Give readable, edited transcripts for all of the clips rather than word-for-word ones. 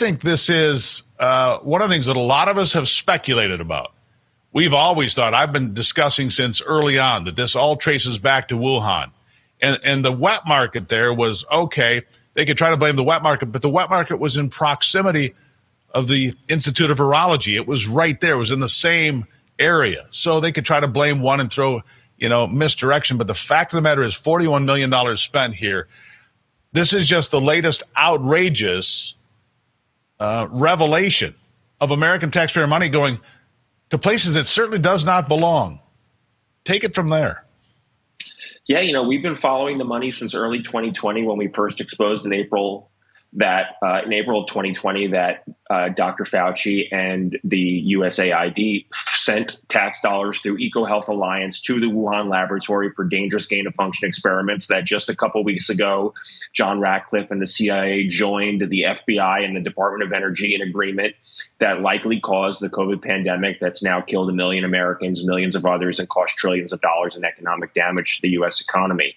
think this is one of the things that a lot of us have speculated about. We've always thought, I've been discussing since early on, that this all traces back to Wuhan. And the wet market there was, okay, they could try to blame the wet market, but the wet market was in proximity of the Institute of Virology. It was right there. It was in the same area. So they could try to blame one and throw, misdirection. But the fact of the matter is $41 million spent here. This is just the latest outrageous revelation of American taxpayer money going to places it certainly does not belong. Take it from there. Yeah, we've been following the money since early 2020 when we first exposed in April of 2020 that Dr. Fauci and the USAID sent tax dollars through EcoHealth Alliance to the Wuhan laboratory for dangerous gain-of-function experiments that just a couple weeks ago, John Ratcliffe and the CIA joined the FBI and the Department of Energy in agreement that likely caused the COVID pandemic that's now killed 1 million Americans, millions of others, and cost trillions of dollars in economic damage to the U.S. economy.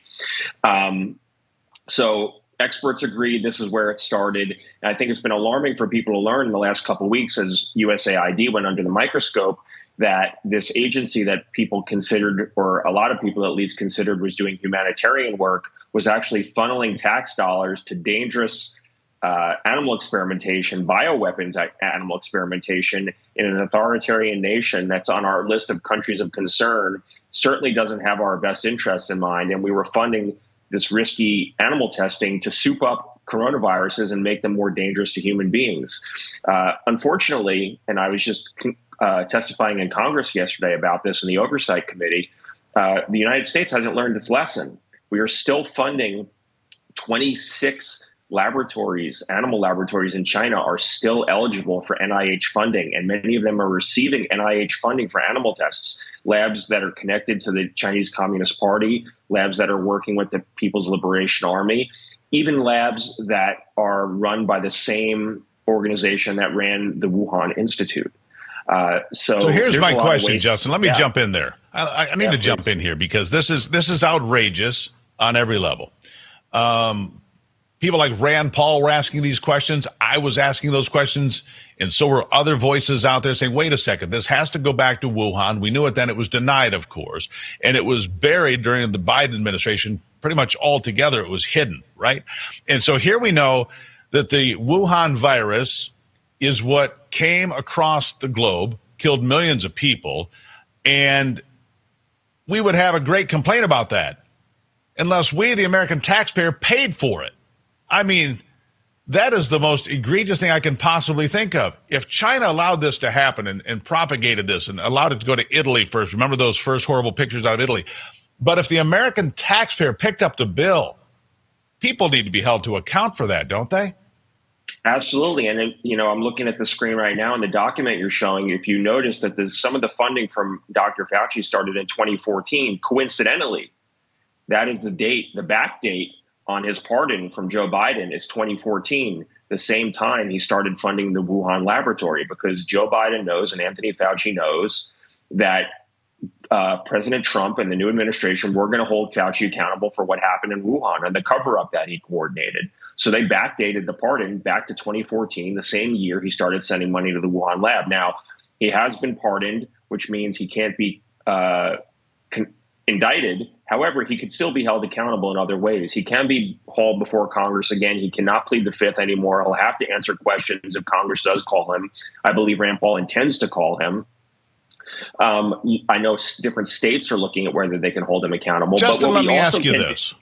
So experts agree this is where it started. And I think it's been alarming for people to learn in the last couple of weeks as USAID went under the microscope that this agency that people considered, or a lot of people at least considered, was doing humanitarian work, was actually funneling tax dollars to dangerous animal experimentation, bioweapons animal experimentation in an authoritarian nation that's on our list of countries of concern, certainly doesn't have our best interests in mind. And we were funding this risky animal testing to soup up coronaviruses and make them more dangerous to human beings. Unfortunately, and I was just testifying in Congress yesterday about this in the Oversight Committee, the United States hasn't learned its lesson. We are still funding 26 laboratories, animal laboratories in China are still eligible for NIH funding, and many of them are receiving NIH funding for animal tests. Labs that are connected to the Chinese Communist Party, labs that are working with the People's Liberation Army, even labs that are run by the same organization that ran the Wuhan Institute. So here's my question, Justin. Let me jump in there. I need to jump in here because this is outrageous on every level. People like Rand Paul were asking these questions. I was asking those questions, and so were other voices out there saying, wait a second, this has to go back to Wuhan. We knew it then. It was denied, of course, and it was buried during the Biden administration. Pretty much altogether, it was hidden, right? And so here we know that the Wuhan virus is what came across the globe, killed millions of people, and we would have a great complaint about that unless we, the American taxpayer, paid for it. I mean, that is the most egregious thing I can possibly think of. If China allowed this to happen and propagated this and allowed it to go to Italy first, remember those first horrible pictures out of Italy. But if the American taxpayer picked up the bill, people need to be held to account for that, don't they? Absolutely. And, I'm looking at the screen right now, and the document you're showing, if you notice that some of the funding from Dr. Fauci started in 2014, coincidentally, that is the date, the back date on his pardon from Joe Biden is 2014, the same time he started funding the Wuhan laboratory, because Joe Biden knows and Anthony Fauci knows that President Trump and the new administration were going to hold Fauci accountable for what happened in Wuhan and the cover-up that he coordinated. So they backdated the pardon back to 2014, the same year he started sending money to the Wuhan lab. Now, he has been pardoned, which means he can't be indicted. However, he could still be held accountable in other ways. He can be hauled before Congress again. He cannot plead the fifth anymore. He'll have to answer questions if Congress does call him. I believe Rand Paul intends to call him. I know different states are looking at whether they can hold him accountable. Justin, let me ask you this.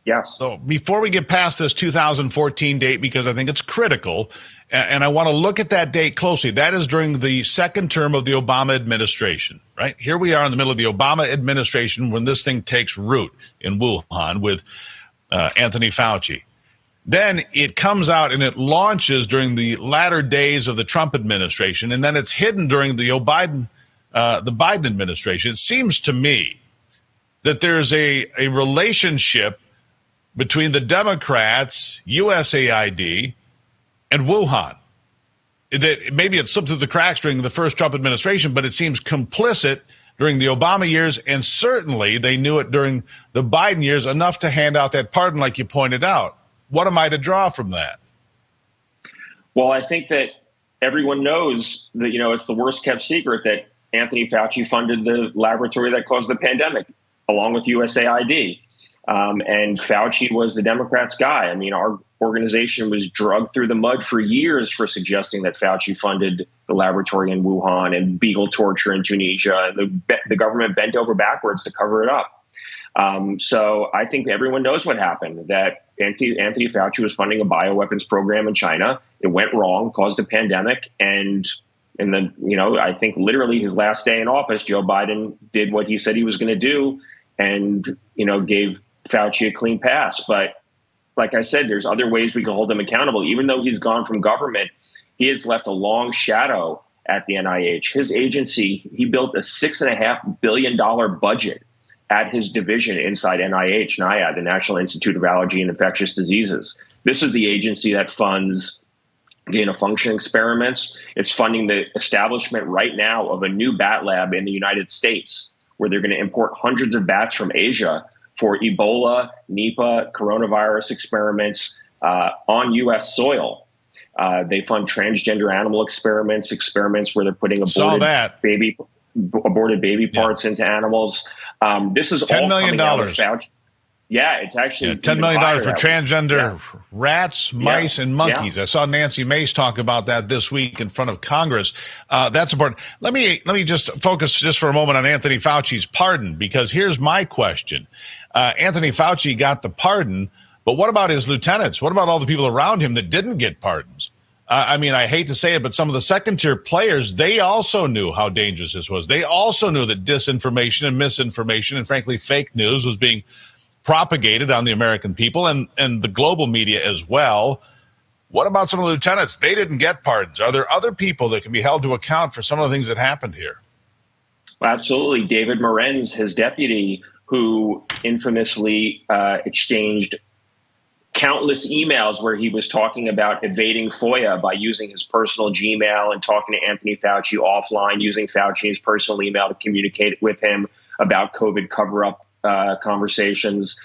Yes. So before we get past this 2014 date, because I think it's critical, and I want to look at that date closely. That is during the second term of the Obama administration, right? Here we are in the middle of the Obama administration when this thing takes root in Wuhan with Anthony Fauci. Then it comes out and it launches during the latter days of the Trump administration, and then it's hidden during the Biden administration. It seems to me that there's a relationship between the Democrats, USAID, and Wuhan. That maybe it slipped through the cracks during the first Trump administration, but it seems complicit during the Obama years, and certainly they knew it during the Biden years enough to hand out that pardon like you pointed out. What am I to draw from that? Well, I think that everyone knows that, it's the worst kept secret that Anthony Fauci funded the laboratory that caused the pandemic, along with USAID. And Fauci was the Democrats' guy. I mean, our organization was dragged through the mud for years for suggesting that Fauci funded the laboratory in Wuhan and beagle torture in Tunisia. And the government bent over backwards to cover it up. So I think everyone knows what happened, that Anthony Fauci was funding a bioweapons program in China. It went wrong, caused a pandemic. And then, I think literally his last day in office, Joe Biden did what he said he was going to do and, gave Fauci a clean pass. But like I said, there's other ways we can hold him accountable. Even though he's gone from government, he has left a long shadow at the NIH. His agency, he built a $6.5 billion budget at his division inside NIH, NIAID, the National Institute of Allergy and Infectious Diseases. This is the agency that funds gain-of-function experiments. It's funding the establishment right now of a new bat lab in the United States, where they're going to import hundreds of bats from Asia for Ebola, Nipah, coronavirus experiments on U.S. soil. They fund transgender animal experiments where they're putting aborted baby parts into animals. This is $10 all million. coming out of Fauci. Yeah, it's actually $10 million for transgender rats, mice, and monkeys. I saw Nancy Mace talk about that this week in front of Congress. That's important. Let me just focus just for a moment on Anthony Fauci's pardon, because here's my question. Anthony Fauci got the pardon, but what about his lieutenants? What about all the people around him that didn't get pardons? I mean, I hate to say it, but some of the second-tier players, they also knew how dangerous this was. They also knew that disinformation and misinformation and, frankly, fake news was being propagated on the American people and the global media as well. What about some of the lieutenants? They didn't get pardons. Are there other people that can be held to account for some of the things that happened here? Well, absolutely. David Morenz, his deputy, who infamously exchanged countless emails where he was talking about evading FOIA by using his personal Gmail and talking to Anthony Fauci offline, using Fauci's personal email to communicate with him about COVID cover-up conversations.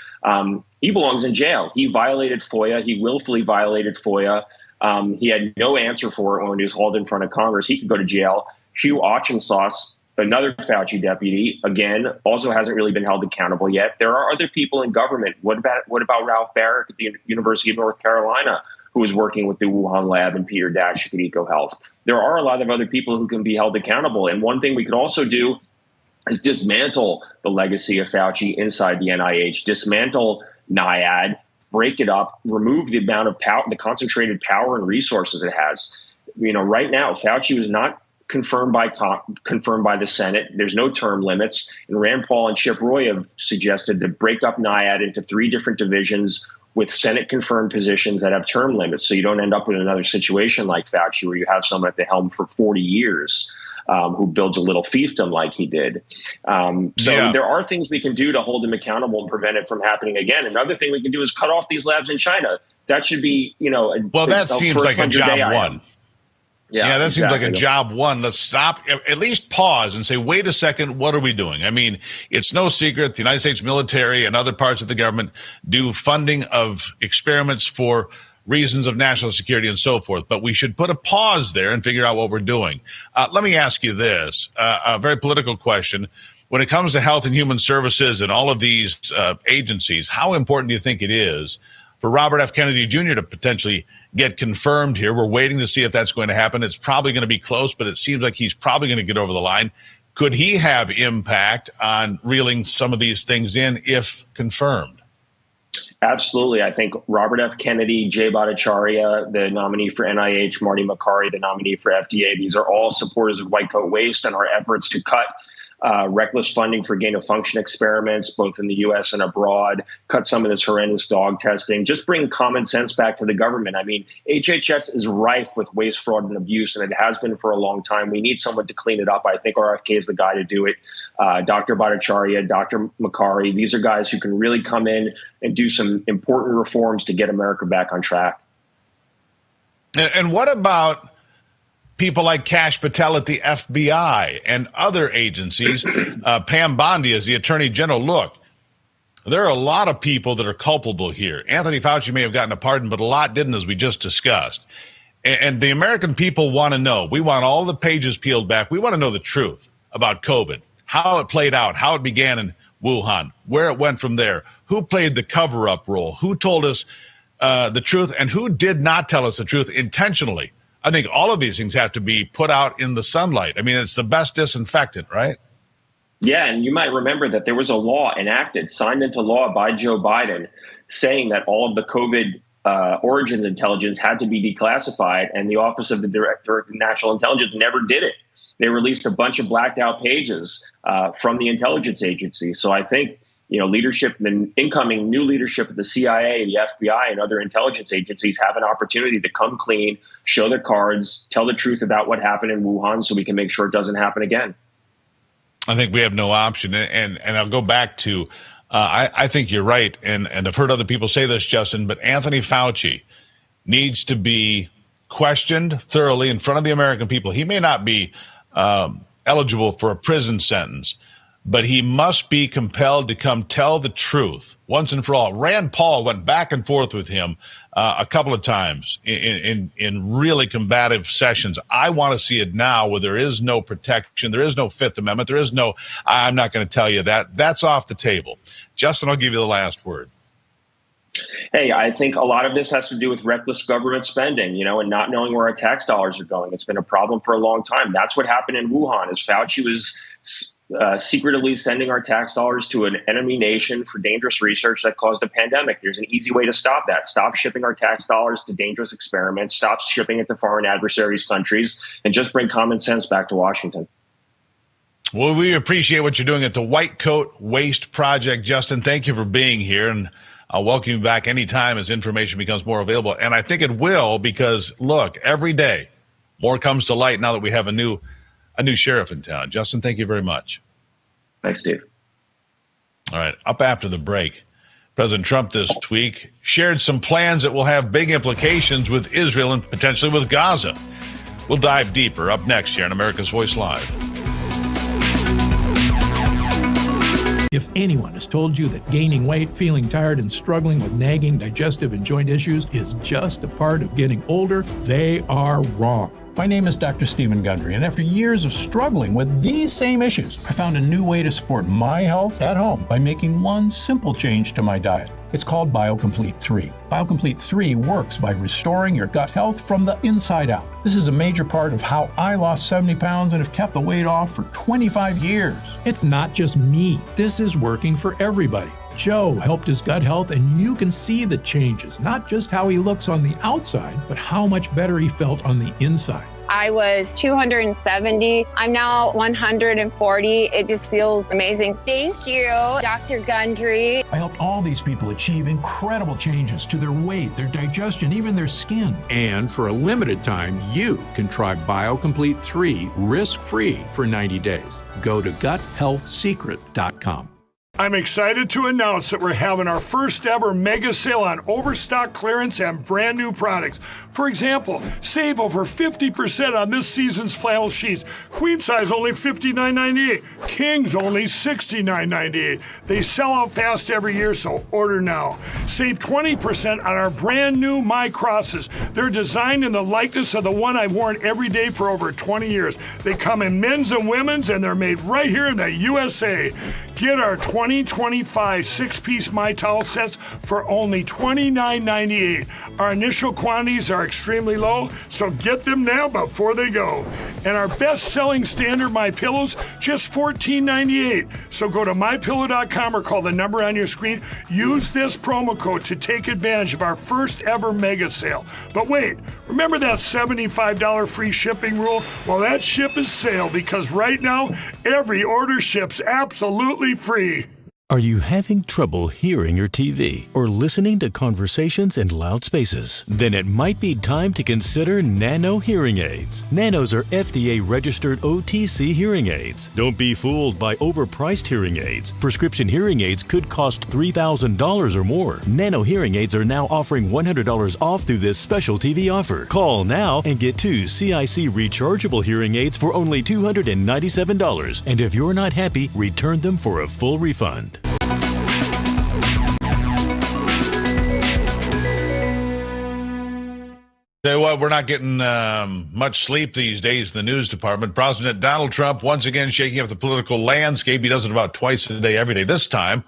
He belongs in jail. He violated FOIA. He willfully violated FOIA. He had no answer for it when he was hauled in front of Congress. He could go to jail. Hugh Auchincloss, another Fauci deputy, again, also hasn't really been held accountable yet. There are other people in government. What about Ralph Barrick at the University of North Carolina, who was working with the Wuhan lab and Peter Daszak at EcoHealth? There are a lot of other people who can be held accountable. And one thing we could also do is dismantle the legacy of Fauci inside the NIH, dismantle NIAID, break it up, remove the amount of power, the concentrated power and resources it has. Right now, Fauci was not confirmed by the Senate. There's no term limits. And Rand Paul and Chip Roy have suggested to break up NIAID into 3 different divisions with Senate-confirmed positions that have term limits, so you don't end up with another situation like Fauci where you have someone at the helm for 40 years. Who builds a little fiefdom like he did. There are things we can do to hold him accountable and prevent it from happening again. Another thing we can do is cut off these labs in China. That should be, that seems like a job one. Yeah, that seems like a job one. Let's stop, at least pause and say, wait a second, what are we doing? I mean, it's no secret the United States military and other parts of the government do funding of experiments for reasons of national security and so forth. But we should put a pause there and figure out what we're doing. Let me ask you this, a very political question. When it comes to health and human services and all of these agencies, how important do you think it is for Robert F. Kennedy Jr. to potentially get confirmed here? We're waiting to see if that's going to happen. It's probably going to be close, but it seems like he's probably going to get over the line. Could he have impact on reeling some of these things in if confirmed? Absolutely. I think Robert F. Kennedy, Jay Bhattacharya, the nominee for NIH, Marty Makary, the nominee for FDA, these are all supporters of white coat waste and our efforts to cut reckless funding for gain-of-function experiments, both in the U.S. and abroad, cut some of this horrendous dog testing, just bring common sense back to the government. I mean, HHS is rife with waste, fraud, and abuse, and it has been for a long time. We need someone to clean it up. I think RFK is the guy to do it. Dr. Bhattacharya, Dr. Makary, these are guys who can really come in and do some important reforms to get America back on track. And what about people like Kash Patel at the FBI and other agencies? Pam Bondi is the Attorney General. Look, there are a lot of people that are culpable here. Anthony Fauci may have gotten a pardon, but a lot didn't, as we just discussed. And the American people want to know. We want all the pages peeled back. We want to know the truth about COVID, how it played out, how it began in Wuhan, where it went from there, who played the cover-up role, who told us the truth, and who did not tell us the truth intentionally. I think all of these things have to be put out in the sunlight. I mean, it's the best disinfectant, right? Yeah, and you might remember that there was a law enacted, signed into law by Joe Biden, saying that all of the COVID origins intelligence had to be declassified, and the Office of the Director of National Intelligence never did it. They released a bunch of blacked out pages from the intelligence agency. So I think, leadership, the incoming new leadership of the CIA, the FBI, and other intelligence agencies have an opportunity to come clean, show their cards, tell the truth about what happened in Wuhan so we can make sure it doesn't happen again. I think we have no option. And I'll go back to, I think you're right. And I've heard other people say this, Justin, but Anthony Fauci needs to be questioned thoroughly in front of the American people. He may not be eligible for a prison sentence, but he must be compelled to come tell the truth once and for all. Rand Paul went back and forth with him a couple of times in really combative sessions. I want to see it now where there is no protection. There is no Fifth Amendment. There is no, I'm not going to tell you that. That's off the table. Justin, I'll give you the last word. Hey, I think a lot of this has to do with reckless government spending, and not knowing where our tax dollars are going. It's been a problem for a long time. That's what happened in Wuhan, is Fauci was secretly sending our tax dollars to an enemy nation for dangerous research that caused a pandemic. There's an easy way to stop that. Stop shipping our tax dollars to dangerous experiments. Stop shipping it to foreign adversaries' countries, and just bring common sense back to Washington. Well, we appreciate what you're doing at the White Coat Waste Project, Justin. Thank you for being here, and I'll welcome you back anytime as information becomes more available. And I think it will, because, look, every day more comes to light now that we have a new sheriff in town. Justin, thank you very much. Thanks, Steve. All right, up after the break, President Trump this week shared some plans that will have big implications with Israel and potentially with Gaza. We'll dive deeper up next here on America's Voice Live. If anyone has told you that gaining weight, feeling tired, and struggling with nagging digestive and joint issues is just a part of getting older, they are wrong. My name is Dr. Stephen Gundry, and after years of struggling with these same issues, I found a new way to support my health at home by making one simple change to my diet. It's called BioComplete 3. BioComplete 3 works by restoring your gut health from the inside out. This is a major part of how I lost 70 pounds and have kept the weight off for 25 years. It's not just me. This is working for everybody. Joe helped his gut health, and you can see the changes, not just how he looks on the outside, but how much better he felt on the inside. I was 270. I'm now 140. It just feels amazing. Thank you, Dr. Gundry. I helped all these people achieve incredible changes to their weight, their digestion, even their skin. And for a limited time, you can try BioComplete 3 risk-free for 90 days. Go to guthealthsecret.com. I'm excited to announce that we're having our first ever mega sale on overstock clearance and brand new products. For example, save over 50% on this season's flannel sheets. Queen size only $59.98. Kings only $69.98. They sell out fast every year, so order now. Save 20% on our brand new My Crosses. They're designed in the likeness of the one I've worn every day for over 20 years. They come in men's and women's, and they're made right here in the USA. Get our 2025 six-piece My Towel sets for only $29.98. Our initial quantities are extremely low, so get them now before they go. And our best-selling standard My Pillows, just $14.98. So go to MyPillow.com or call the number on your screen. Use this promo code to take advantage of our first ever mega sale. But wait, remember that $75 free shipping rule? Well, that ship is sailed, because right now, every order ships absolutely free. Are you having trouble hearing your TV or listening to conversations in loud spaces? Then it might be time to consider Nano hearing aids. Nanos are FDA-registered OTC hearing aids. Don't be fooled by overpriced hearing aids. Prescription hearing aids could cost $3,000 or more. Nano hearing aids are now offering $100 off through this special TV offer. Call now and get 2 CIC rechargeable hearing aids for only $297. And if you're not happy, return them for a full refund. Tell you what, we're not getting much sleep these days in the news department. President Donald Trump once again shaking up the political landscape. He does it about twice a day, every day. This time,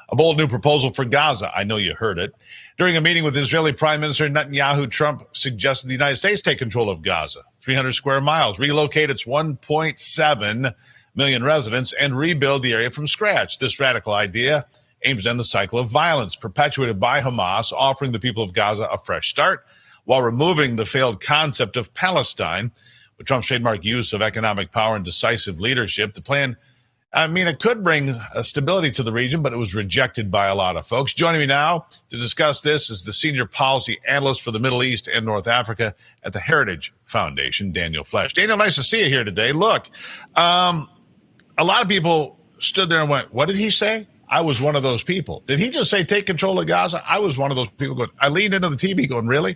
a bold new proposal for Gaza. I know you heard it. During a meeting with Israeli Prime Minister Netanyahu, Trump suggested the United States take control of Gaza, 300 square miles, relocate its 1.7 million residents, and rebuild the area from scratch. This radical idea aims to end the cycle of violence perpetuated by Hamas, offering the people of Gaza a fresh start, while removing the failed concept of Palestine. With Trump's trademark use of economic power and decisive leadership, the plan, it could bring stability to the region, but it was rejected by a lot of folks. Joining me now to discuss this is the senior policy analyst for the Middle East and North Africa at the Heritage Foundation, Daniel Flesch. Daniel, nice to see you here today. Look, a lot of people stood there and went, what did he say? I was one of those people. Did he just say take control of Gaza? I was one of those people going, I leaned into the TV going, really?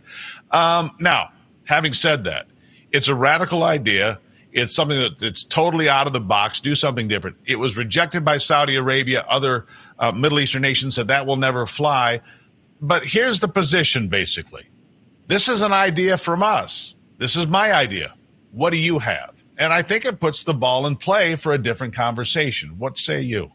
Now, having said that, it's a radical idea. It's something that's totally out of the box. Do something different. It was rejected by Saudi Arabia. Other Middle Eastern nations said that will never fly. But here's the position, basically. This is an idea from us. This is my idea. What do you have? And I think it puts the ball in play for a different conversation. What say you?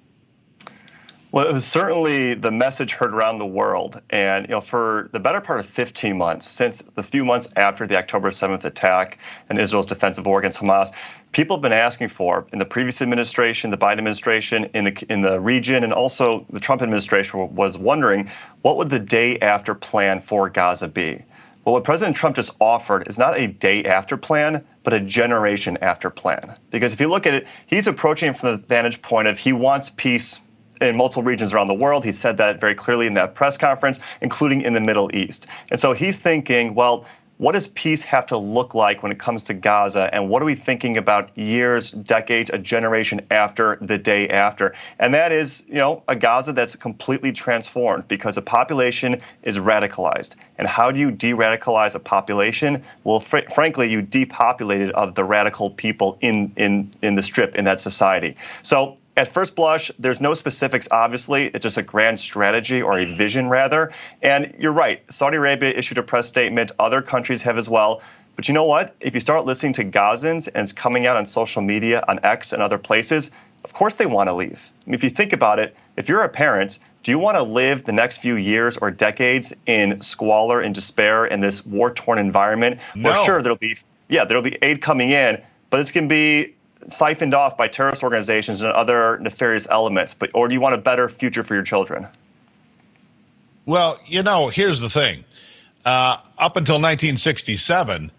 Well, it was certainly the message heard around the world. And, for the better part of 15 months, since the few months after the October 7th attack and Israel's defensive war against Hamas, people have been asking for, in the previous administration, the Biden administration, in the region, and also the Trump administration was wondering, what would the day after plan for Gaza be? Well, what President Trump just offered is not a day after plan, but a generation after plan. Because if you look at it, he's approaching it from the vantage point of he wants peace in multiple regions around the world. He said that very clearly in that press conference, including in the Middle East. And so he's thinking, well, what does peace have to look like when it comes to Gaza? And what are we thinking about years, decades, a generation after the day after? And that is, a Gaza that's completely transformed because the population is radicalized. And how do you de-radicalize a population? Well, frankly, you depopulate it of the radical people in the Strip, in that society. So at first blush, there's no specifics, obviously. It's just a grand strategy, or a vision, rather. And you're right. Saudi Arabia issued a press statement. Other countries have as well. But you know what? If you start listening to Gazans, and it's coming out on social media, on X and other places, of course they want to leave. If you think about it, if you're a parent, do you want to live the next few years or decades in squalor and despair in this war-torn environment? No. Where sure, there'll be aid coming in, but it's going to be siphoned off by terrorist organizations and other nefarious elements, or do you want a better future for your children? Well, here's the thing. Up until 1967,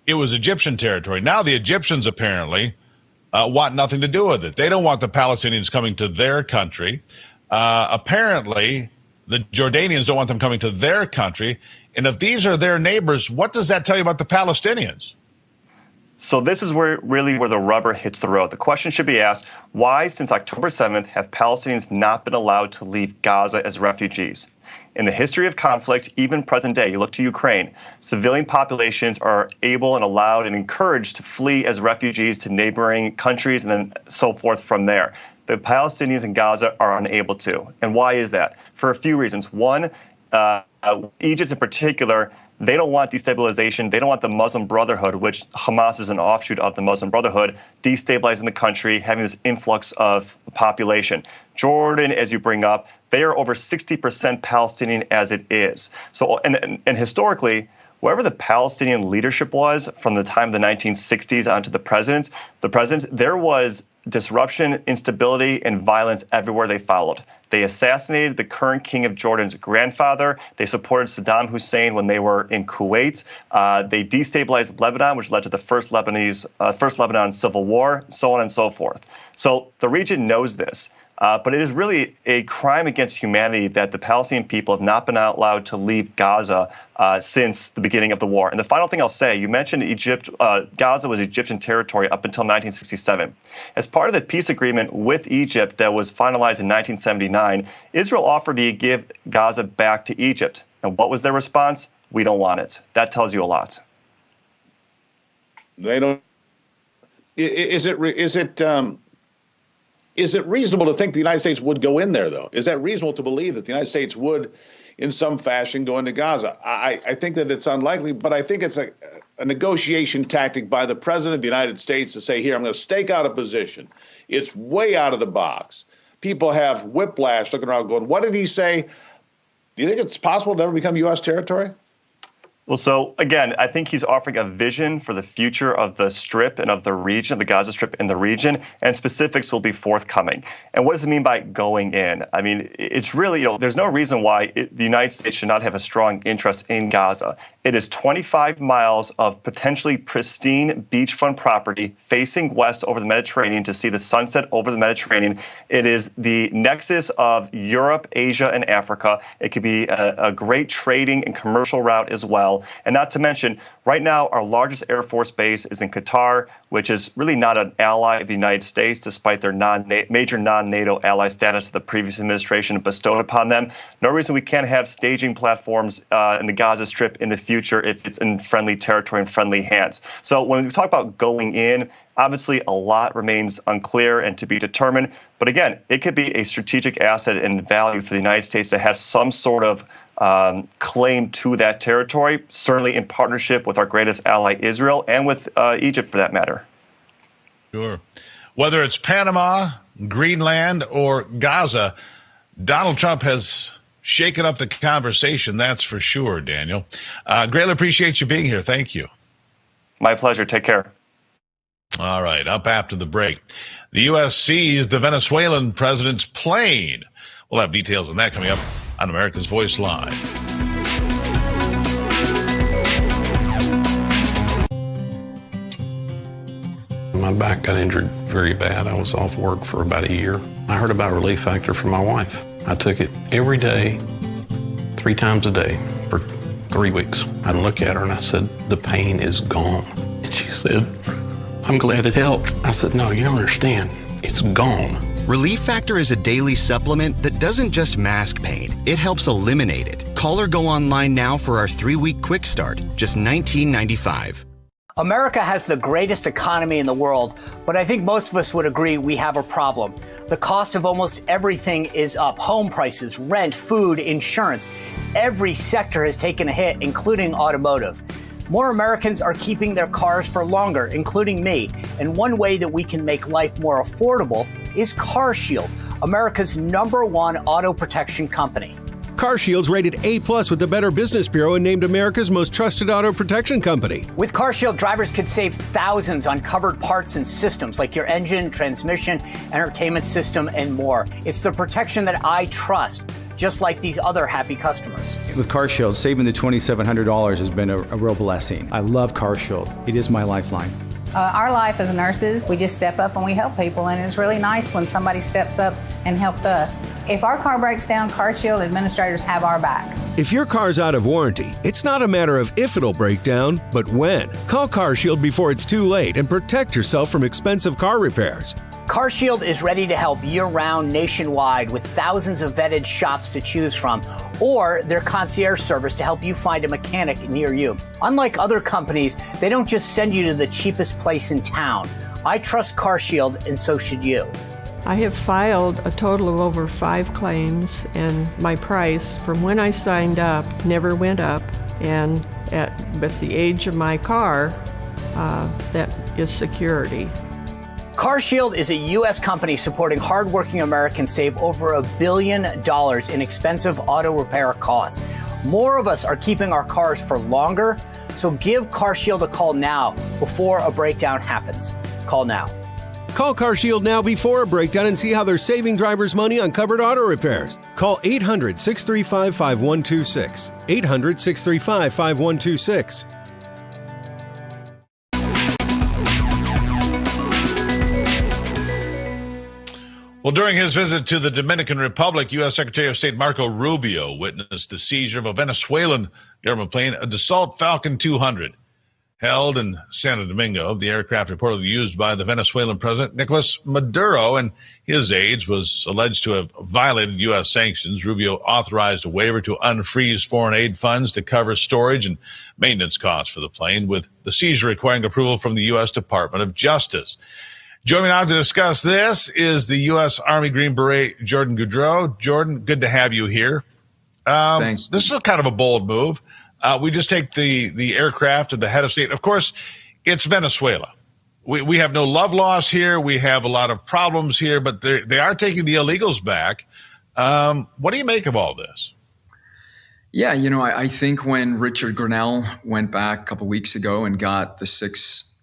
it was Egyptian territory. Now the Egyptians apparently want nothing to do with it. They don't want the Palestinians coming to their country. Apparently, the Jordanians don't want them coming to their country. And if these are their neighbors, what does that tell you about the Palestinians? So this is where the rubber hits the road. The question should be asked, why, since October 7th, have Palestinians not been allowed to leave Gaza as refugees? In the history of conflict, even present day, you look to Ukraine, civilian populations are able and allowed and encouraged to flee as refugees to neighboring countries and then so forth from there. The Palestinians in Gaza are unable to. And why is that? For a few reasons. One, Egypt in particular, they don't want destabilization. They don't want the Muslim Brotherhood, which Hamas is an offshoot of the Muslim Brotherhood, destabilizing the country, having this influx of population. Jordan, as you bring up, they are over 60% Palestinian as it is. So, and historically, wherever the Palestinian leadership was from the time of the 1960s onto the presidents, there was disruption, instability, and violence everywhere they followed. They assassinated the current king of Jordan's grandfather. They supported Saddam Hussein when they were in Kuwait. They destabilized Lebanon, which led to the first Lebanon civil war, so on and so forth. So the region knows this. But it is really a crime against humanity that the Palestinian people have not been allowed to leave Gaza since the beginning of the war. And the final thing I'll say, you mentioned Egypt. Gaza was Egyptian territory up until 1967. As part of the peace agreement with Egypt that was finalized in 1979, Israel offered to give Gaza back to Egypt. And what was their response? We don't want it. That tells you a lot. They don't. Is it? Is it reasonable to think the United States would go in there, though? Is that reasonable to believe that the United States would, in some fashion, go into Gaza? I think that it's unlikely, but I think it's a negotiation tactic by the President of the United States to say, here, I'm going to stake out a position. It's way out of the box. People have whiplash looking around going, what did he say? Do you think it's possible to ever become U.S. territory? Well, so again, I think he's offering a vision for the future of the Strip and of the region, of the Gaza Strip in the region, and specifics will be forthcoming. And what does it mean by going in? I mean, it's really, there's no reason why the United States should not have a strong interest in Gaza. It is 25 miles of potentially pristine beachfront property facing west over the Mediterranean to see the sunset over the Mediterranean. It is the nexus of Europe, Asia, and Africa. It could be a great trading and commercial route as well. And not to mention, right now, our largest Air Force base is in Qatar, which is really not an ally of the United States, despite their major non-NATO ally status that the previous administration bestowed upon them. No reason we can't have staging platforms in the Gaza Strip in the future if it's in friendly territory and friendly hands. So when we talk about going in, obviously, a lot remains unclear and to be determined. But again, it could be a strategic asset and value for the United States to have some sort of claim to that territory, certainly in partnership with our greatest ally, Israel, and with Egypt, for that matter. Sure. Whether it's Panama, Greenland, or Gaza, Donald Trump has shaken up the conversation, that's for sure, Daniel. Greatly appreciate you being here. Thank you. My pleasure. Take care. All right, up after the break. The U.S. seized the Venezuelan president's plane. We'll have details on that coming up on America's Voice Live. My back got injured very bad. I was off work for about a year. I heard about Relief Factor from my wife. I took it every day, 3 times a day for 3 weeks. I'd look at her and I said, the pain is gone. And she said, I'm glad it helped. I said, no, you don't understand. It's gone. Relief Factor is a daily supplement that doesn't just mask pain, it helps eliminate it. Call or go online now for our 3-week quick start, just $19.95. America has the greatest economy in the world, but I think most of us would agree we have a problem. The cost of almost everything is up. Home prices, rent, food, insurance. Every sector has taken a hit, including automotive. More Americans are keeping their cars for longer, including me. And one way that we can make life more affordable is CarShield, America's #1 auto protection company. CarShield's rated A+ with the Better Business Bureau and named America's most trusted auto protection company. With CarShield, drivers could save thousands on covered parts and systems like your engine, transmission, entertainment system, and more. It's the protection that I trust, just like these other happy customers. With CarShield, saving the $2,700 has been a real blessing. I love CarShield. It is my lifeline. Our life as nurses, we just step up and we help people, and it's really nice when somebody steps up and helped us. If our car breaks down, CarShield administrators have our back. If your car's out of warranty, it's not a matter of if it'll break down, but when. Call CarShield before it's too late and protect yourself from expensive car repairs. CarShield is ready to help year-round nationwide with thousands of vetted shops to choose from, or their concierge service to help you find a mechanic near you. Unlike other companies, they don't just send you to the cheapest place in town. I trust CarShield, and so should you. I have filed a total of over 5 claims, and my price from when I signed up never went up. And with the age of my car, that is security. CarShield is a U.S. company supporting hardworking Americans save over $1 billion in expensive auto repair costs. More of us are keeping our cars for longer, so give CarShield a call now before a breakdown happens. Call now. Call CarShield now before a breakdown and see how they're saving drivers money on covered auto repairs. Call 800-635-5126. 800-635-5126. Well, during his visit to the Dominican Republic, U.S. Secretary of State Marco Rubio witnessed the seizure of a Venezuelan government plane, a Dassault Falcon 200, held in Santo Domingo. The aircraft reportedly used by the Venezuelan president, Nicolas Maduro, and his aides, was alleged to have violated U.S. sanctions. Rubio authorized a waiver to unfreeze foreign aid funds to cover storage and maintenance costs for the plane, with the seizure requiring approval from the U.S. Department of Justice. Joining me now to discuss this is the U.S. Army Green Beret, Jordan Goudreau. Jordan, good to have you here. Thanks. This is kind of a bold move. We just take the aircraft and the head of state. Of course, it's Venezuela. We have no love loss here. We have a lot of problems here, but they are taking the illegals back. What do you make of all this? Yeah, I think when Richard Grenell went back a couple weeks ago and got the six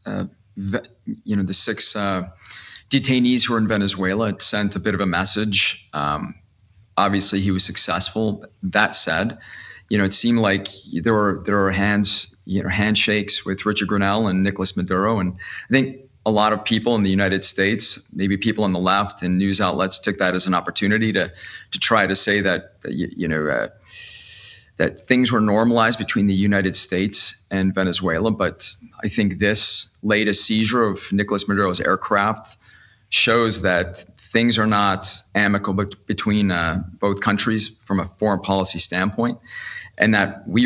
detainees who were in Venezuela, it sent a bit of a message. Obviously, he was successful. That said, it seemed like there were handshakes with Richard Grenell and Nicolas Maduro, and I think a lot of people in the United States, maybe people on the left and news outlets, took that as an opportunity to try to say that that things were normalized between the United States and Venezuela. But I think this latest seizure of Nicolas Maduro's aircraft shows that things are not amicable between both countries from a foreign policy standpoint, and that we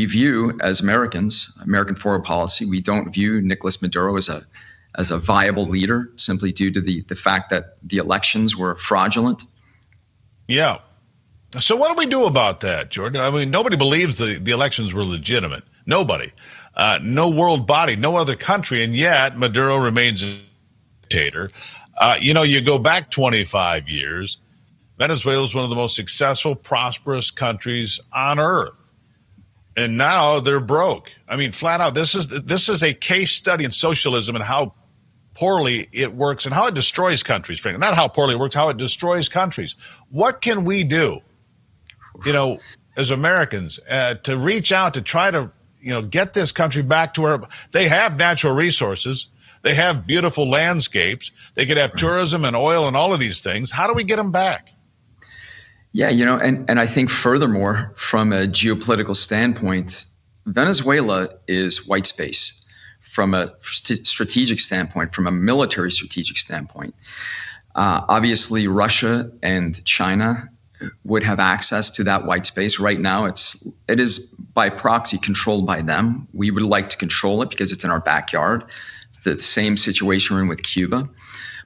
view as Americans, American foreign policy, we don't view Nicolas Maduro as a viable leader simply due to the fact that the elections were fraudulent. Yeah. So what do we do about that, Jordan? I mean, nobody believes the elections were legitimate. Nobody. No world body, no other country, and yet Maduro remains a dictator. You go back 25 years, Venezuela is one of the most successful, prosperous countries on earth. And now they're broke. I mean, flat out, this is a case study in socialism and how poorly it works and how it destroys countries, frankly. Not how poorly it works, how it destroys countries. What can we do, as Americans, to reach out to try to, get this country back to where they have natural resources, they have beautiful landscapes, they could have tourism and oil and all of these things. How do we get them back? Yeah, and I think furthermore, from a geopolitical standpoint, Venezuela is white space from a strategic standpoint, from a military strategic standpoint. Obviously, Russia and China would have access to that white space. Right now, it is by proxy controlled by them. We would like to control it because it's in our backyard. It's the same situation we're in with Cuba.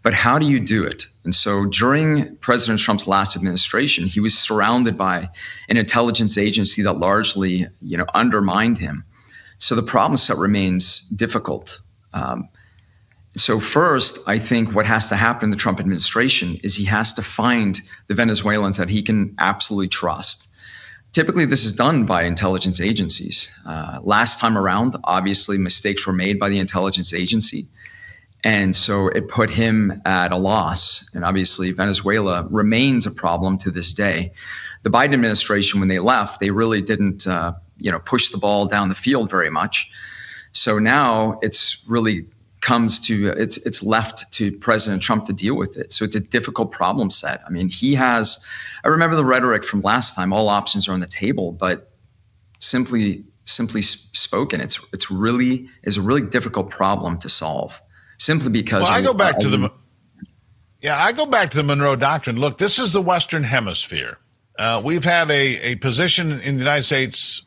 But how do you do it? And so during President Trump's last administration, he was surrounded by an intelligence agency that largely, undermined him. So the problem set remains difficult. So first, I think what has to happen in the Trump administration is he has to find the Venezuelans that he can absolutely trust. Typically, this is done by intelligence agencies. Last time around, obviously, mistakes were made by the intelligence agency. And so it put him at a loss. And obviously, Venezuela remains a problem to this day. The Biden administration, when they left, they really didn't push the ball down the field very much. So now it's really it's left to President Trump to deal with it. So it's a difficult problem set. I mean, I remember the rhetoric from last time, all options are on the table, but simply spoken, it's a really difficult problem to solve. Simply because I go back to the Monroe Doctrine. Look, this is the Western Hemisphere. We've had a position in the United States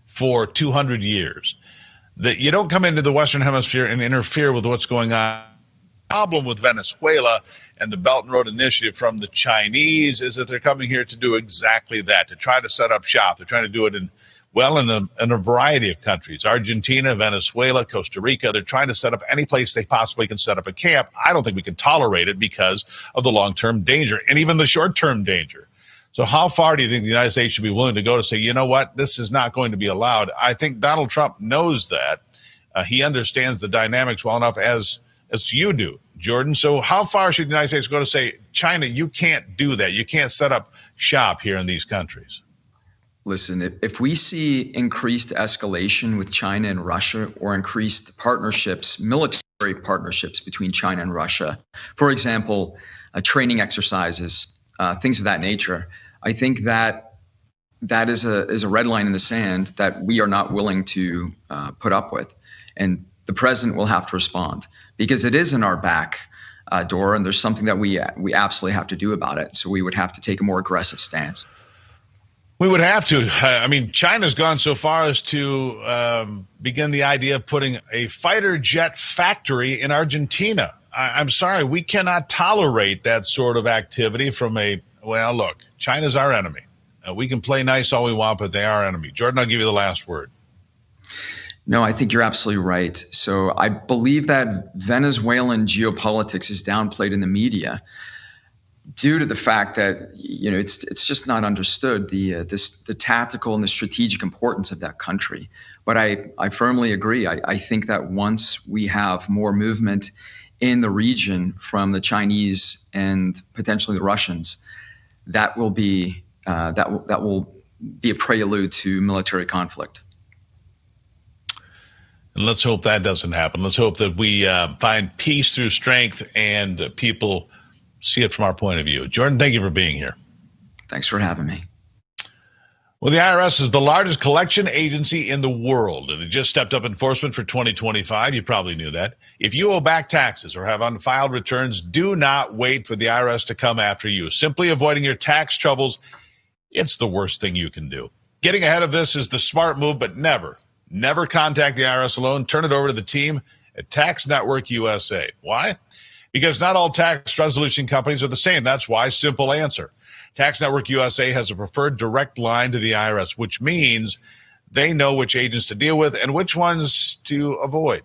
for 200 years that you don't come into the Western Hemisphere and interfere with what's going on. The problem with Venezuela and the Belt and Road Initiative from the Chinese is that they're coming here to do exactly that, to try to set up shop. They're trying to do it in a variety of countries, Argentina, Venezuela, Costa Rica. They're trying to set up any place they possibly can set up a camp. I don't think we can tolerate it because of the long-term danger and even the short-term danger. So how far do you think the United States should be willing to go to say, you know what, this is not going to be allowed? I think Donald Trump knows that. He understands the dynamics well enough as you do, Jordan. So how far should the United States go to say, China, you can't do that. You can't set up shop here in these countries? Listen, if we see increased escalation with China and Russia or increased partnerships, military partnerships between China and Russia, for example, training exercises, things of that nature, I think that is a red line in the sand that we are not willing to put up with. And the president will have to respond because it is in our back door, and there's something that we absolutely have to do about it. So we would have to take a more aggressive stance. We would have to. I mean, China's gone so far as to begin the idea of putting a fighter jet factory in Argentina. I'm sorry, we cannot tolerate that sort of activity from look, China's our enemy. We can play nice all we want, but they are our enemy. Jordan, I'll give you the last word. No, I think you're absolutely right. So I believe that Venezuelan geopolitics is downplayed in the media due to the fact that it's just not understood the tactical and the strategic importance of that country. But I firmly agree. I think that once we have more movement in the region from the Chinese and potentially the Russians, that will be a prelude to military conflict. And let's hope that doesn't happen. Let's hope that we find peace through strength and people see it from our point of view. Jordan, thank you for being here. Thanks for having me. Well, the IRS is the largest collection agency in the world, and it just stepped up enforcement for 2025. You probably knew that. If you owe back taxes or have unfiled returns, do not wait for the IRS to come after you. Simply avoiding your tax troubles, it's the worst thing you can do. Getting ahead of this is the smart move, but never contact the IRS alone. Turn it over to the team at Tax Network USA. Why? Because not all tax resolution companies are the same. That's why. Simple answer. Tax Network USA has a preferred direct line to the IRS, which means they know which agents to deal with and which ones to avoid.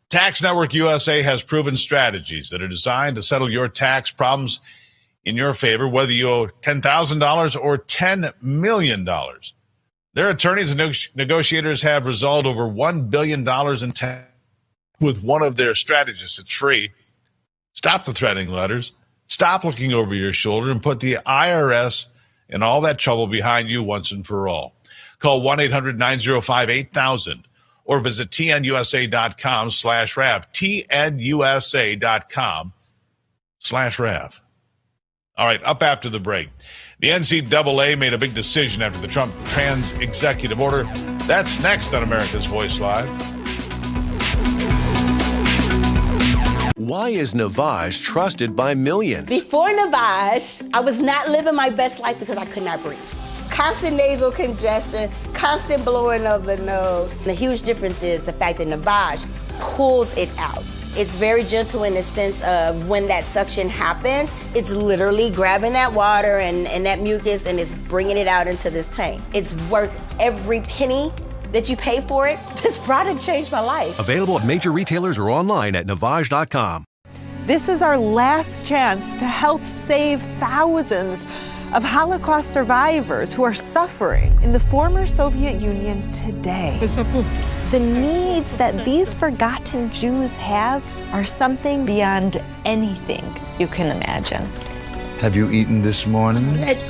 Tax Network USA has proven strategies that are designed to settle your tax problems in your favor, whether you owe $10,000 or $10 million. Their attorneys and negotiators have resolved over $1 billion in tax with one of their strategists. It's free. Stop the threatening letters. Stop looking over your shoulder and put the IRS and all that trouble behind you once and for all. Call 1-800-905-8000 or visit tnusa.com/RAV. tnusa.com/RAV. All right, up after the break. The NCAA made a big decision after the Trump trans executive order. That's next on America's Voice Live. Why is Navage trusted by millions? Before Navage, I was not living my best life because I could not breathe. Constant nasal congestion, constant blowing of the nose. The huge difference is the fact that Navage pulls it out. It's very gentle in the sense of when that suction happens, it's literally grabbing that water and that mucus and it's bringing it out into this tank. It's worth every penny that you pay for it. This product changed my life. Available at major retailers or online at Navage.com. This is our last chance to help save thousands of Holocaust survivors who are suffering in the former Soviet Union today. The needs that these forgotten Jews have are something beyond anything you can imagine. Have you eaten this morning? I ate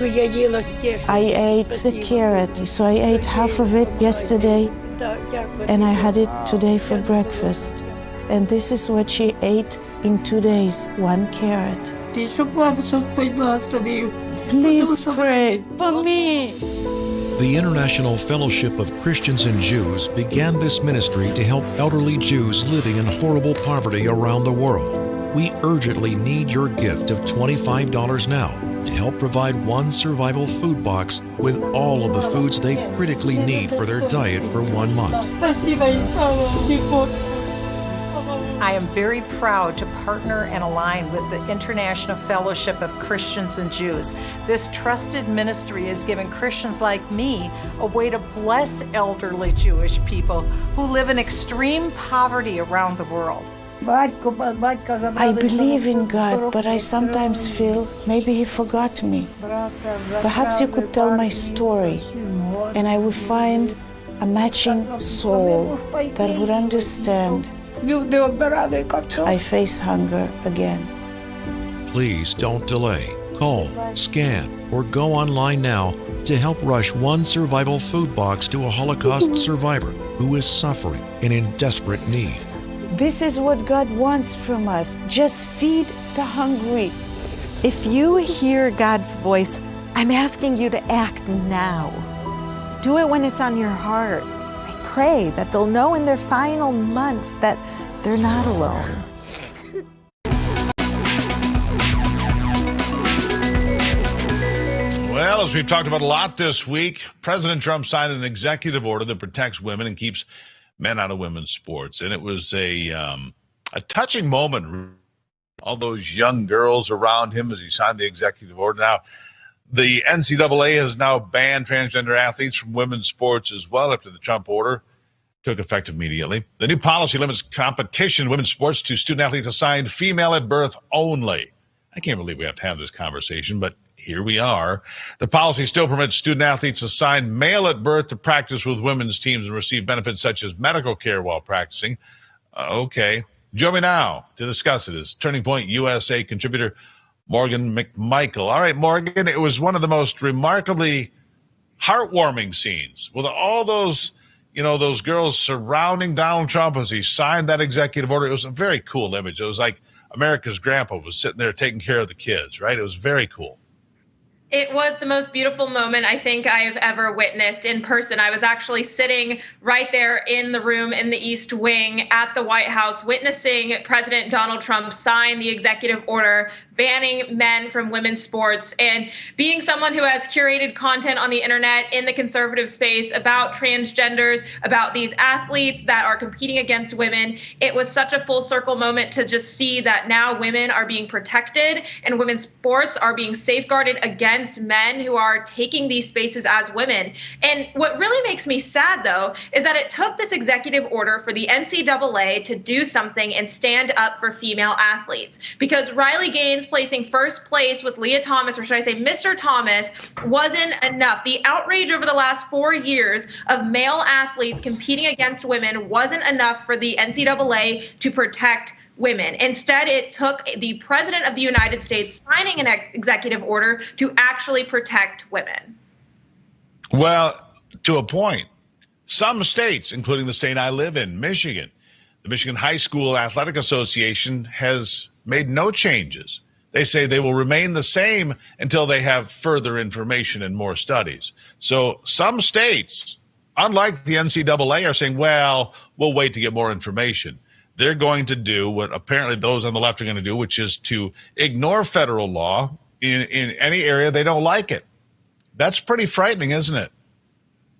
the carrot, so I ate half of it yesterday, and I had it today for breakfast. And this is what she ate in 2 days, 1 carrot. Please pray for me. The International Fellowship of Christians and Jews began this ministry to help elderly Jews living in horrible poverty around the world. We urgently need your gift of $25 now to help provide 1 survival food box with all of the foods they critically need for their diet for 1 month. I am very proud to partner and align with the International Fellowship of Christians and Jews. This trusted ministry has given Christians like me a way to bless elderly Jewish people who live in extreme poverty around the world. I believe in God, but I sometimes feel maybe He forgot me. Perhaps you could tell my story, and I would find a matching soul that would understand. I face hunger again. Please don't delay. Call, scan, or go online now to help rush 1 survival food box to a Holocaust survivor who is suffering and in desperate need. This is what God wants from us. Just feed the hungry. If you hear God's voice, I'm asking you to act now. Do it when it's on your heart. I pray that they'll know in their final months that they're not alone. Well, as we've talked about a lot this week, President Trump signed an executive order that protects women and keeps men out of women's sports. And it was a touching moment. All those young girls around him as he signed the executive order. Now, the NCAA has now banned transgender athletes from women's sports as well after the Trump order took effect immediately. The new policy limits competition in women's sports to student athletes assigned female at birth only. I can't believe we have to have this conversation, but here we are. The policy still permits student athletes assigned male at birth to practice with women's teams and receive benefits such as medical care while practicing. Okay. Join me now to discuss it is Turning Point USA contributor Morgan McMichael. All right, Morgan, it was one of the most remarkably heartwarming scenes with all those, those girls surrounding Donald Trump as he signed that executive order. It was a very cool image. It was like America's grandpa was sitting there taking care of the kids, right? It was very cool. It was the most beautiful moment I think I have ever witnessed in person. I was actually sitting right there in the room in the East Wing at the White House witnessing President Donald Trump sign the executive order banning men from women's sports. And being someone who has curated content on the internet in the conservative space about transgenders, about these athletes that are competing against women, it was such a full circle moment to just see that now women are being protected and women's sports are being safeguarded against men who are taking these spaces as women. And what really makes me sad, though, is that it took this executive order for the NCAA to do something and stand up for female athletes. Because Riley Gaines placing first place with Leah Thomas, or should I say Mr. Thomas, wasn't enough. The outrage over the last 4 years of male athletes competing against women wasn't enough for the NCAA to protect women. Instead, it took the President of the United States signing an executive order to actually protect women. Well, to a point. Some states, including the state I live in, Michigan, the Michigan High School Athletic Association has made no changes. They say they will remain the same until they have further information and more studies. So some states, unlike the NCAA, are saying, well, we'll wait to get more information. They're going to do what apparently those on the left are going to do, which is to ignore federal law in any area they don't like it. That's pretty frightening, isn't it?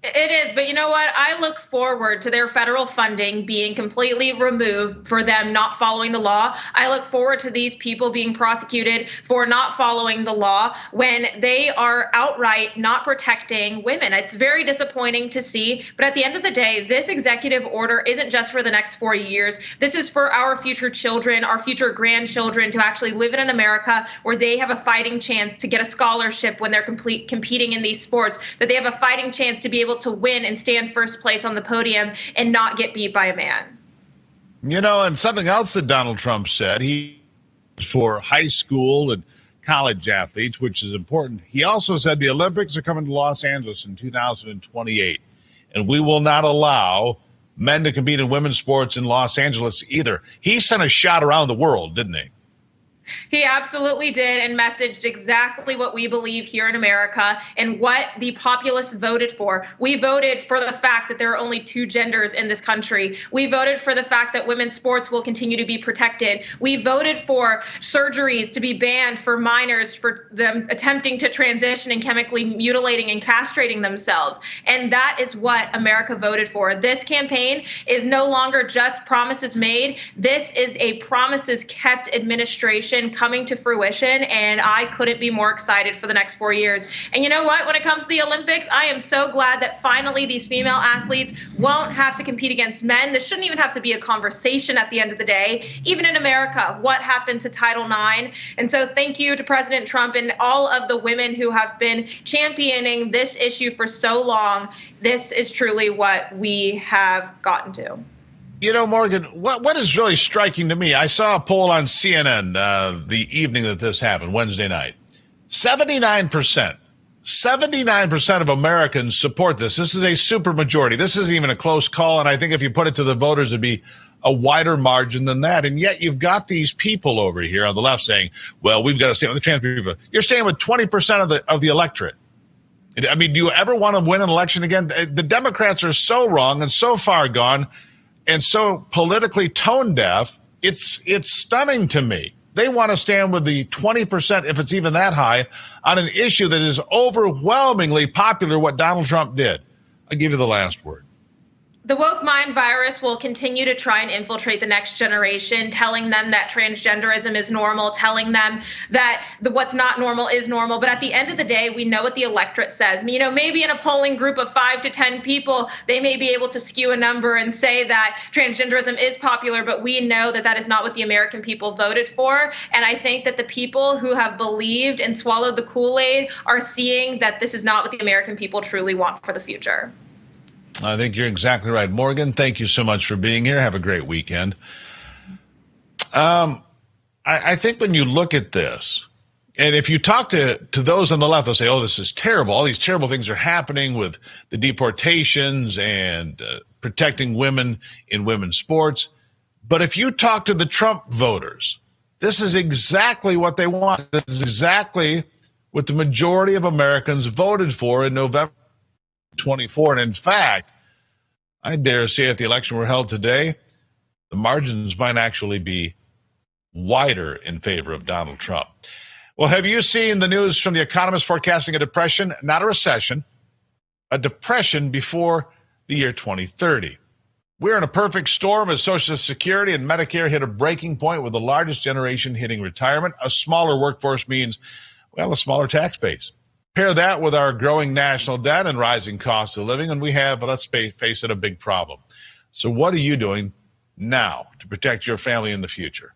It is, but you know what? I look forward to their federal funding being completely removed for them not following the law. I look forward to these people being prosecuted for not following the law when they are outright not protecting women. It's very disappointing to see, but at the end of the day, this executive order isn't just for the next 4 years. This is for our future children, our future grandchildren to actually live in an America where they have a fighting chance to get a scholarship when they're competing in these sports, that they have a fighting chance to be able to win and stand first place on the podium and not get beat by a man. And something else that Donald Trump said, for high school and college athletes, which is important. He also said the Olympics are coming to Los Angeles in 2028, and we will not allow men to compete in women's sports in Los Angeles either. He sent a shot around the world, didn't he? He absolutely did, and messaged exactly what we believe here in America and what the populace voted for. We voted for the fact that there are only two genders in this country. We voted for the fact that women's sports will continue to be protected. We voted for surgeries to be banned for minors for them attempting to transition and chemically mutilating and castrating themselves. And that is what America voted for. This campaign is no longer just promises made. This is a promises kept administration coming to fruition, and I couldn't be more excited for the next 4 years. And you know what? When it comes to the Olympics, I am so glad that finally these female athletes won't have to compete against men. This shouldn't even have to be a conversation at the end of the day. Even in America, what happened to Title IX? And so thank you to President Trump and all of the women who have been championing this issue for so long. This is truly what we have gotten to. Morgan, what is really striking to me, I saw a poll on CNN the evening that this happened, Wednesday night. 79% of Americans support this. This is a supermajority. This isn't even a close call, and I think if you put it to the voters, it'd be a wider margin than that. And yet you've got these people over here on the left saying, well, we've got to stand with the trans people. You're staying with 20% of the electorate. I mean, do you ever want to win an election again? The Democrats are so wrong and so far gone and so politically tone deaf, it's stunning to me. They want to stand with the 20%, if it's even that high, on an issue that is overwhelmingly popular, what Donald Trump did. I'll give you the last word. The woke mind virus will continue to try and infiltrate the next generation, telling them that transgenderism is normal, telling them that what's not normal is normal. But at the end of the day, we know what the electorate says. You know, maybe in a polling group of 5 to 10 people, they may be able to skew a number and say that transgenderism is popular, but we know that that is not what the American people voted for. And I think that the people who have believed and swallowed the Kool-Aid are seeing that this is not what the American people truly want for the future. I think you're exactly right. Morgan, thank you so much for being here. Have a great weekend. I think when you look at this, and if you talk to those on the left, they'll say, oh, this is terrible. All these terrible things are happening with the deportations and protecting women in women's sports. But if you talk to the Trump voters, this is exactly what they want. This is exactly what the majority of Americans voted for in November 24. And in fact, I dare say if the election were held today, the margins might actually be wider in favor of Donald Trump. Well, have you seen the news from the economists forecasting a depression, not a recession, a depression before the year 2030? We're in a perfect storm as Social Security and Medicare hit a breaking point with the largest generation hitting retirement. A smaller workforce means, well, a smaller tax base. Pair that with our growing national debt and rising cost of living, and we have, let's face it, a big problem. So what are you doing now to protect your family in the future?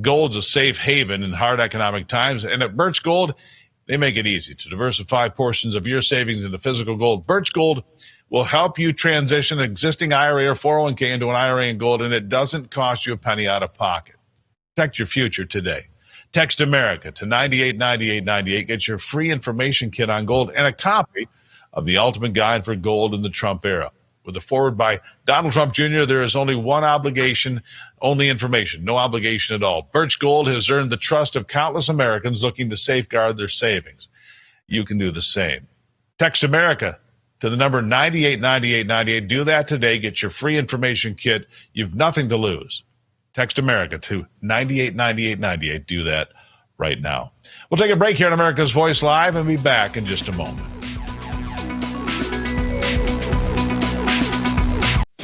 Gold's a safe haven in hard economic times, and at Birch Gold, they make it easy to diversify portions of your savings into physical gold. Birch Gold will help you transition an existing IRA or 401k into an IRA in gold, and it doesn't cost you a penny out of pocket. Protect your future today. Text America to 989898. Get your free information kit on gold and a copy of the ultimate guide for gold in the Trump era. With a forward by Donald Trump Jr., there is only one obligation, only information, no obligation at all. Birch Gold has earned the trust of countless Americans looking to safeguard their savings. You can do the same. Text America to the number 989898. Do that today. Get your free information kit. You've nothing to lose. Text America to 989898. Do that right now. We'll take a break here on America's Voice Live and be back in just a moment.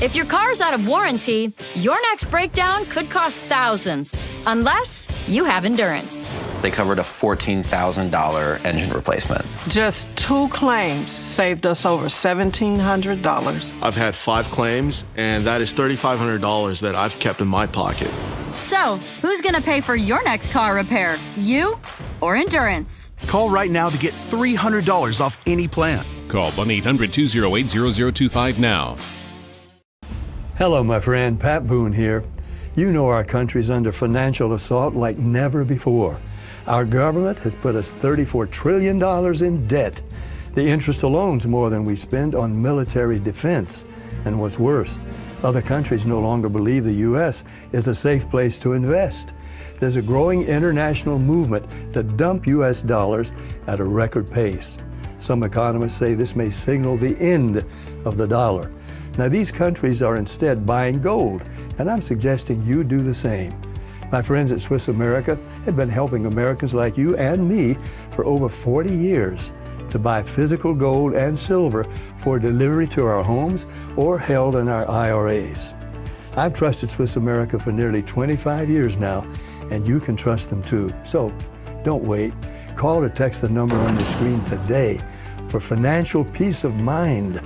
If your car's out of warranty, your next breakdown could cost thousands, unless you have Endurance. They covered a $14,000 engine replacement. Just 2 claims saved us over $1,700. I've had 5 claims, and that is $3,500 that I've kept in my pocket. So, who's going to pay for your next car repair? You or Endurance? Call right now to get $300 off any plan. Call 1-800-208-0025 now. Hello, my friend. Pat Boone here. You know our country's under financial assault like never before. Our government has put us $34 trillion in debt. The interest alone is more than we spend on military defense. And what's worse, other countries no longer believe the U.S. is a safe place to invest. There's a growing international movement to dump U.S. dollars at a record pace. Some economists say this may signal the end of the dollar. Now, these countries are instead buying gold, and I'm suggesting you do the same. My friends at Swiss America have been helping Americans like you and me for over 40 years to buy physical gold and silver for delivery to our homes or held in our IRAs. I've trusted Swiss America for nearly 25 years now, and you can trust them too. So don't wait. Call or text the number on your screen today for financial peace of mind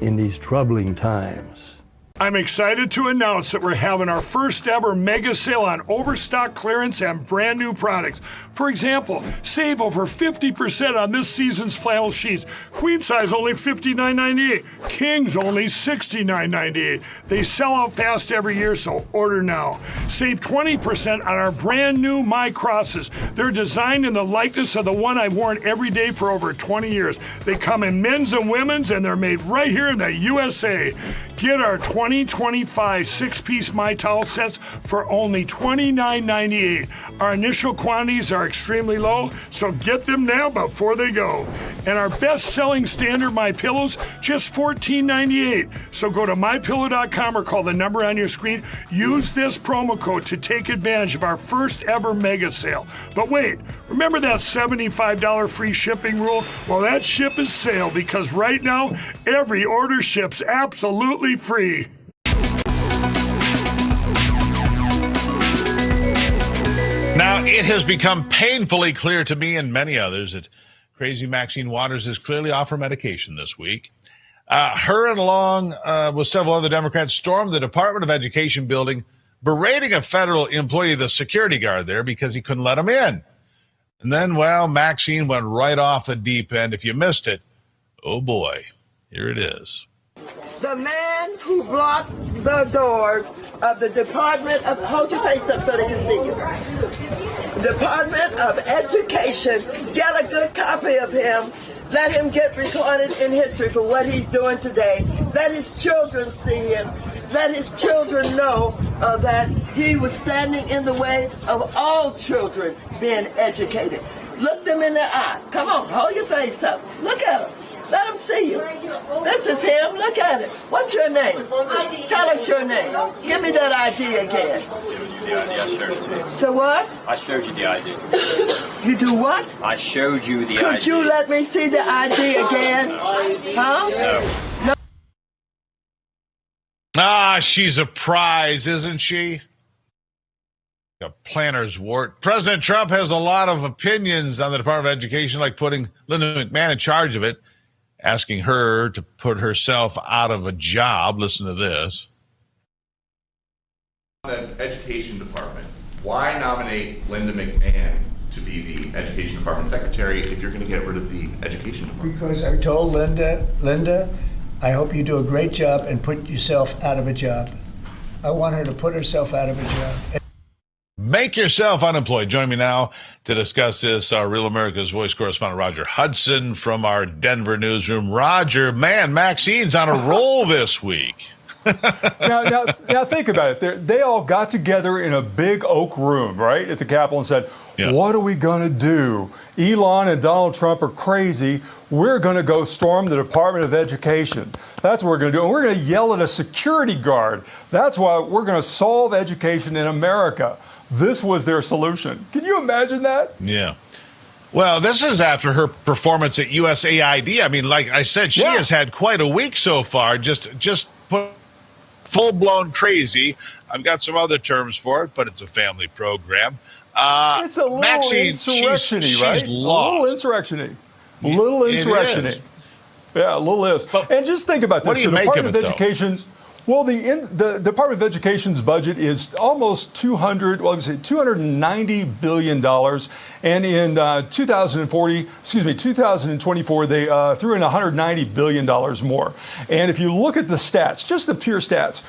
in these troubling times. I'm excited to announce that we're having our first ever mega sale on overstock clearance and brand new products. For example, save over 50% on this season's flannel sheets. Queen size only $59.98. Kings only $69.98. They sell out fast every year, so order now. Save 20% on our brand new My Crosses. They're designed in the likeness of the one I've worn every day for over 20 years. They come in men's and women's, and they're made right here in the USA. Get our 2025 6-piece My Towel sets for only $29.98. Our initial quantities are extremely low, so get them now before they go. And our best-selling standard MyPillows, just $14.98. So go to MyPillow.com or call the number on your screen. Use this promo code to take advantage of our first ever mega sale. But wait, remember that $75 free shipping rule? Well, that ship is sailed because right now, every order ships absolutely free. Now, it has become painfully clear to me and many others that crazy Maxine Waters is clearly off her medication this week. Her and along with several other Democrats stormed the Department of Education building, berating a federal employee, the security guard there, because he couldn't let him in. And then, well, Maxine went right off the deep end. If you missed it, oh boy, here it is. The man who blocked the doors of the Department of, hold your face up so they can see you. Department of Education, get a good copy of him. Let him get recorded in history for what he's doing today. Let his children see him. Let his children know that he was standing in the way of all children being educated. Look them in the eye. Come on, hold your face up. Look at him. Let them see you. This is him. Look at it. What's your name? Tell us your name. Give me that ID again. I showed it to you. So what? I showed you the ID. You do what? I showed you the ID. Could you let me see the ID again? Huh? No. Ah, she's a prize, isn't she? A planner's wart. President Trump has a lot of opinions on the Department of Education, like putting Linda McMahon in charge of it, asking her to put herself out of a job. Listen to this. The Education Department, why nominate Linda McMahon to be the Education Department Secretary if you're going to get rid of the Education Department? Because I told Linda, I hope you do a great job and put yourself out of a job. I want her to put herself out of a job. Make yourself unemployed. Join me now to discuss this, our Real America's Voice correspondent, Roger Hudson from our Denver newsroom. Roger, man, Maxine's on a roll this week. now think about it. They all got together in a big oak room, right, at the Capitol and said, What are we going to do? Elon and Donald Trump are crazy. We're going to go storm the Department of Education. That's what we're going to do. And we're going to yell at a security guard. That's why we're going to solve education in America. This was their solution. Can you imagine that? Yeah. Well, this is after her performance at USAID. I mean, like I said, she has had quite a week so far. Just put full-blown crazy. I've got some other terms for it, but it's a family program. It's a little insurrection-y, right? She's lost. A little insurrection-y. Yeah, a little is. And just think about this. What do you make of it, though? Well, the Department of Education's budget is almost $290 billion. And in 2024, they threw in $190 billion more. And if you look at the stats, just the pure stats,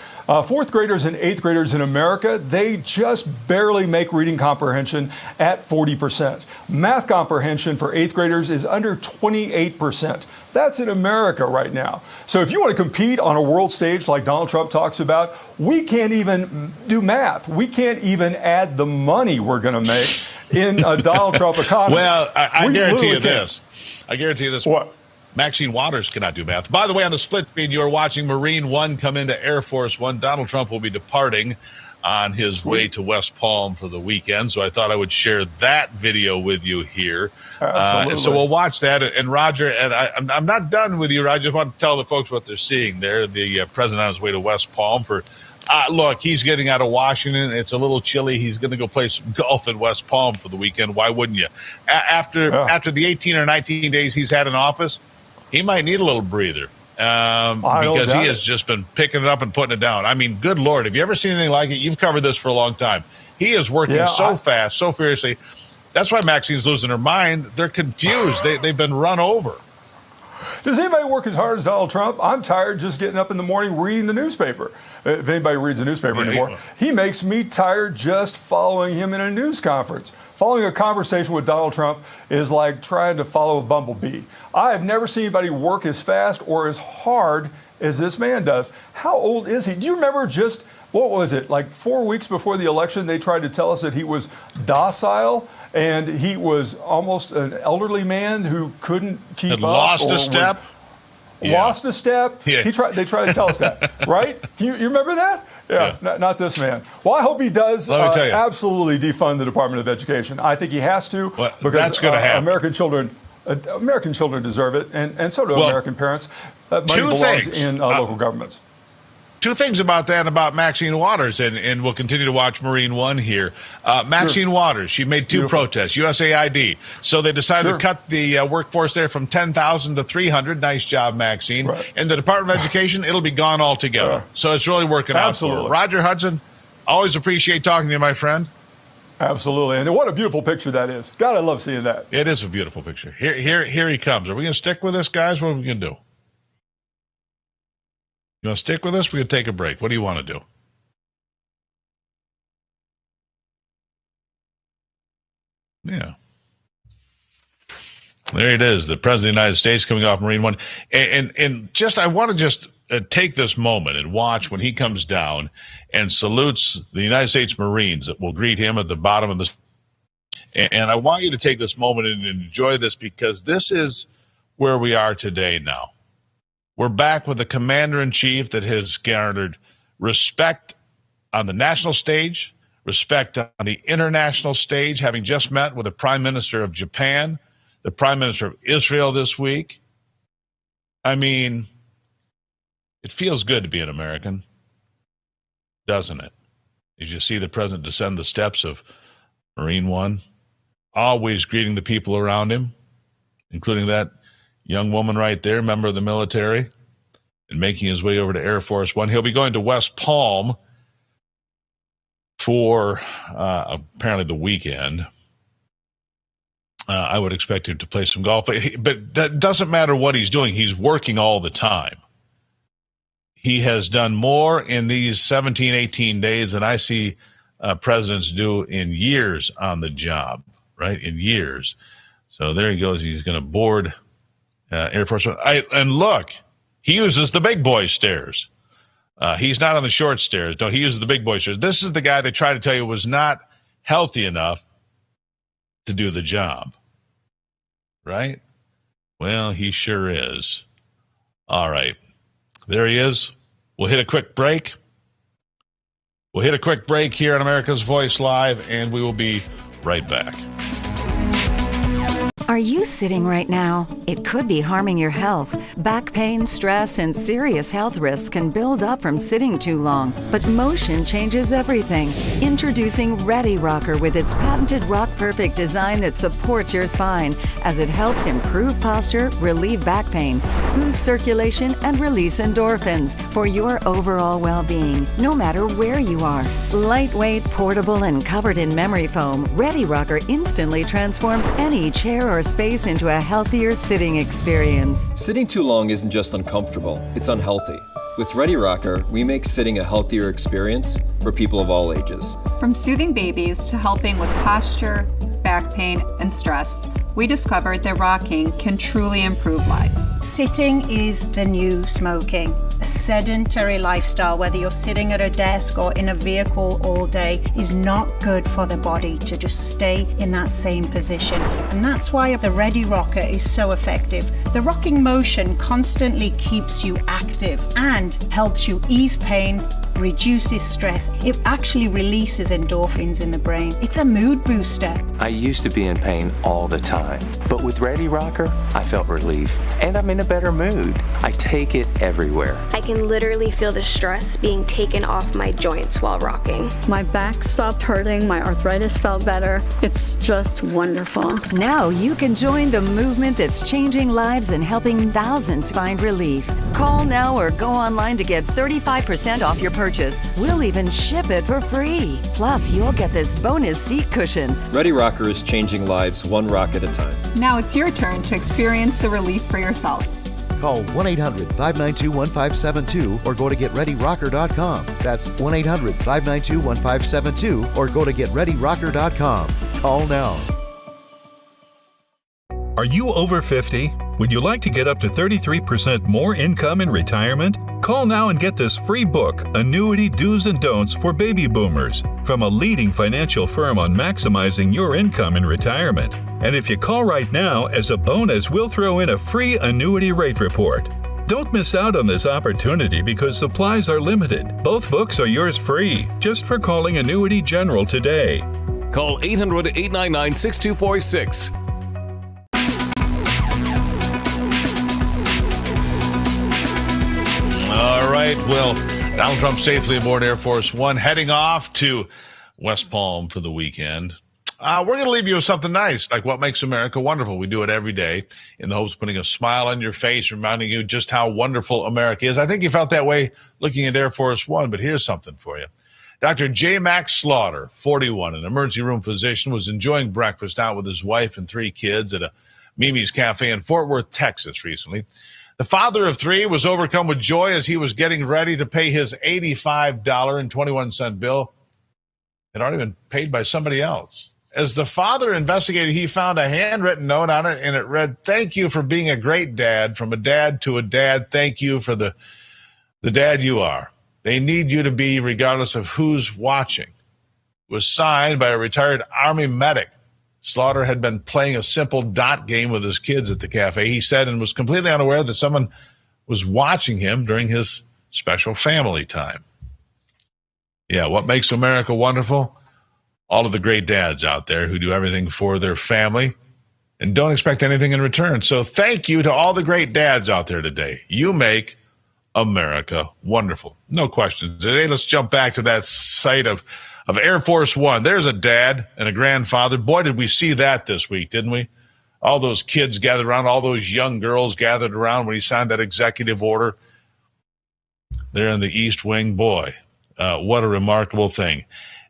fourth graders and eighth graders in America, they just barely make reading comprehension at 40%. Math comprehension for eighth graders is under 28%. That's in America right now. So if you want to compete on a world stage like Donald Trump talks about, we can't even do math. We can't even add the money we're going to make in a Donald Trump economy. Well, I guarantee you this. I guarantee you this. What? Maxine Waters cannot do math. By the way, on the split screen, you are watching Marine One come into Air Force One. Donald Trump will be departing on his way to West Palm for the weekend. So I thought I would share that video with you here. So we'll watch that. And Roger, and I'm not done with you. I just want to tell the folks what they're seeing there. The president on his way to West Palm for, look, he's getting out of Washington. It's a little chilly. He's going to go play some golf in West Palm for the weekend. Why wouldn't you? After the 18 or 19 days he's had in office, he might need a little breather. Because he has just been picking it up and putting it down. I mean, good Lord, have you ever seen anything like it? You've covered this for a long time. He is working fast, so furiously. That's why Maxine's losing her mind. They're confused. They've been run over. Does anybody work as hard as Donald Trump? I'm tired just getting up in the morning reading the newspaper. If anybody reads the newspaper anymore. He makes me tired just following him in a news conference. Following a conversation with Donald Trump is like trying to follow a bumblebee. I have never seen anybody work as fast or as hard as this man does. How old is he? Do you remember just, what was it, like 4 weeks before the election, they tried to tell us that he was docile and he was almost an elderly man who couldn't keep up. Lost a step. Lost a step. Yeah. They try to tell us that, right? You remember that? Yeah. Not this man. Well, I hope he does Let me tell you. absolutely defund the Department of Education. I think he has to, because that's gonna happen. American children deserve it, and so do American parents. That money belongs in local governments. Two things about that, about Maxine Waters, and we'll continue to watch Marine One here. Maxine Waters, she made two protests, USAID. So they decided to cut the workforce there from 10,000 to 300. Nice job, Maxine. Right. And the Department of Education, it'll be gone altogether. So it's really working out for her. Roger Hudson, always appreciate talking to you, my friend. Absolutely. And what a beautiful picture that is. God, I love seeing that. It is a beautiful picture. Here he comes. Are we going to stick with this, guys? What are we going to do? You want to stick with us? We're going to take a break. What do you want to do? Yeah. There it is. The President of the United States coming off Marine One. And just, I want to just take this moment and watch when he comes down and salutes the United States Marines that will greet him at the bottom of the. And I want you to take this moment and enjoy this, because this is where we are today now. We're back with a commander-in-chief that has garnered respect on the national stage, respect on the international stage, having just met with the Prime Minister of Japan, the Prime Minister of Israel this week. I mean, it feels good to be an American, doesn't it? As you see the President descend the steps of Marine One, always greeting the people around him, including that young woman right there, member of the military, and making his way over to Air Force One. He'll be going to West Palm for apparently the weekend. I would expect him to play some golf, but that doesn't matter what he's doing. He's working all the time. He has done more in these 17, 18 days than I see presidents do in years on the job, right? In years. So there he goes. He's going to board Air Force One. And look, he uses the big boy stairs. He's not on the short stairs. No, he uses the big boy stairs. This is the guy they try to tell you was not healthy enough to do the job. Right? Well, he sure is. All right. There he is. We'll hit a quick break. We'll hit a quick break here on America's Voice Live, and we will be right back. Are you sitting right now? It could be harming your health. Back pain, stress, and serious health risks can build up from sitting too long. But motion changes everything. Introducing Ready Rocker with its patented Rock Perfect design that supports your spine as it helps improve posture, relieve back pain, boost circulation, and release endorphins for your overall well-being, no matter where you are. Lightweight, portable, and covered in memory foam, Ready Rocker instantly transforms any chair or space into a healthier sitting experience. Sitting too long isn't just uncomfortable, it's unhealthy. With Ready Rocker, we make sitting a healthier experience for people of all ages. From soothing babies to helping with posture, back pain, and stress, we discovered that rocking can truly improve lives. Sitting is the new smoking. A sedentary lifestyle, whether you're sitting at a desk or in a vehicle all day, is not good for the body to just stay in that same position. And that's why the Ready Rocker is so effective. The rocking motion constantly keeps you active and helps you ease pain, reduces stress. It actually releases endorphins in the brain. It's a mood booster. I used to be in pain all the time, but with Ready Rocker, I felt relief, and I'm in a better mood. I take it everywhere. I can literally feel the stress being taken off my joints while rocking. My back stopped hurting, my arthritis felt better. It's just wonderful. Now you can join the movement that's changing lives and helping thousands find relief. Call now or go online to get 35% off your purchase. We'll even ship it for free. Plus, you'll get this bonus seat cushion. Ready Rocker is changing lives one rock at a time. Now it's your turn to experience the relief for yourself. Call 1-800-592-1572 or go to GetReadyRocker.com. That's 1-800-592-1572 or go to GetReadyRocker.com. Call now. Are you over 50? Would you like to get up to 33% more income in retirement? Call now and get this free book, Annuity Do's and Don'ts for Baby Boomers, from a leading financial firm on maximizing your income in retirement. And if you call right now, as a bonus, we'll throw in a free annuity rate report. Don't miss out on this opportunity because supplies are limited. Both books are yours free, just for calling Annuity General today. Call 800-899-6246. All right, well, Donald Trump safely aboard Air Force One, heading off to West Palm for the weekend. We're going to leave you with something nice, like what makes America wonderful. We do it every day in the hopes of putting a smile on your face, reminding you just how wonderful America is. I think you felt that way looking at Air Force One, but here's something for you. Dr. J. Max Slaughter, 41, an emergency room physician, was enjoying breakfast out with his wife and 3 kids at a Mimi's Cafe in Fort Worth, Texas recently. The father of 3 was overcome with joy as he was getting ready to pay his $85.21 bill. It had already been paid by somebody else. As the father investigated, he found a handwritten note on it, and it read, "Thank you for being a great dad. From a dad to a dad, thank you for the dad you are. They need you to be regardless of who's watching." It was signed by a retired Army medic. Slaughter had been playing a simple dot game with his kids at the cafe, he said, and was completely unaware that someone was watching him during his special family time. Yeah, what makes America wonderful? All of the great dads out there who do everything for their family and don't expect anything in return. So thank you to all the great dads out there today. You make America wonderful. No questions. Today, let's jump back to that site of Air Force One. There's a dad and a grandfather. Boy, did we see that this week, didn't we? All those kids gathered around, all those young girls gathered around when he signed that executive order there in the East Wing. Boy, what a remarkable thing.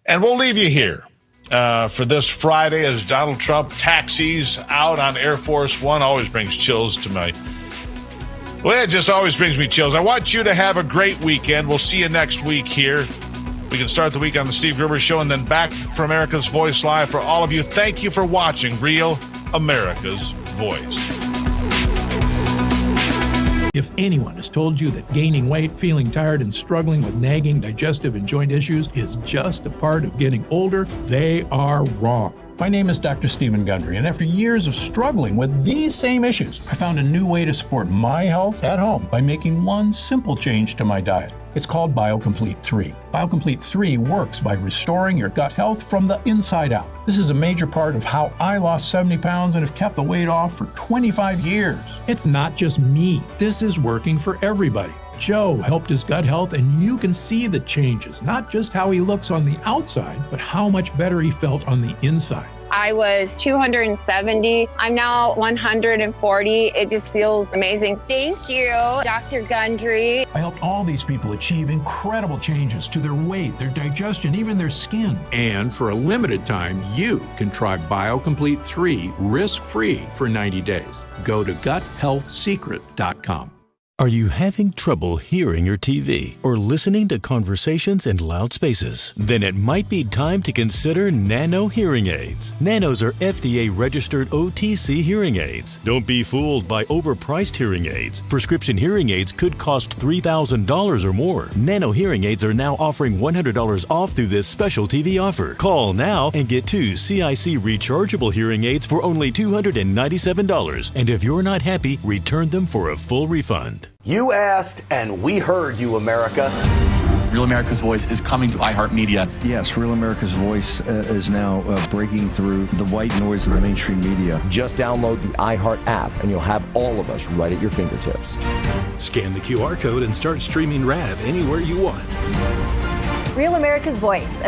And we'll leave you here for this Friday as Donald Trump taxis out on Air Force One. Always brings chills to my... Well, it just always brings me chills. I want you to have a great weekend. We'll see you next week here. We can start the week on the Steve Gruber Show and then back for America's Voice Live. For all of you, thank you for watching Real America's Voice. If anyone has told you that gaining weight, feeling tired, and struggling with nagging digestive and joint issues is just a part of getting older, they are wrong. My name is Dr. Stephen Gundry, and after years of struggling with these same issues, I found a new way to support my health at home by making one simple change to my diet. It's called BioComplete 3. BioComplete 3 works by restoring your gut health from the inside out. This is a major part of how I lost 70 pounds and have kept the weight off for 25 years. It's not just me. This is working for everybody. Joe helped his gut health, and you can see the changes, not just how he looks on the outside, but how much better he felt on the inside. I was 270. I'm now 140. It just feels amazing. Thank you, Dr. Gundry. I helped all these people achieve incredible changes to their weight, their digestion, even their skin. And for a limited time, you can try BioComplete 3 risk-free for 90 days. Go to guthealthsecret.com. Are you having trouble hearing your TV or listening to conversations in loud spaces? Then it might be time to consider Nano hearing aids. Nanos are FDA-registered OTC hearing aids. Don't be fooled by overpriced hearing aids. Prescription hearing aids could cost $3,000 or more. Nano hearing aids are now offering $100 off through this special TV offer. Call now and get 2 CIC rechargeable hearing aids for only $297. And if you're not happy, return them for a full refund. You asked, and we heard you, America. Real America's Voice is coming to iHeartMedia. Yes, Real America's Voice is now breaking through the white noise of the mainstream media. Just download the iHeart app, and you'll have all of us right at your fingertips. Scan the QR code and start streaming RAV anywhere you want. Real America's Voice.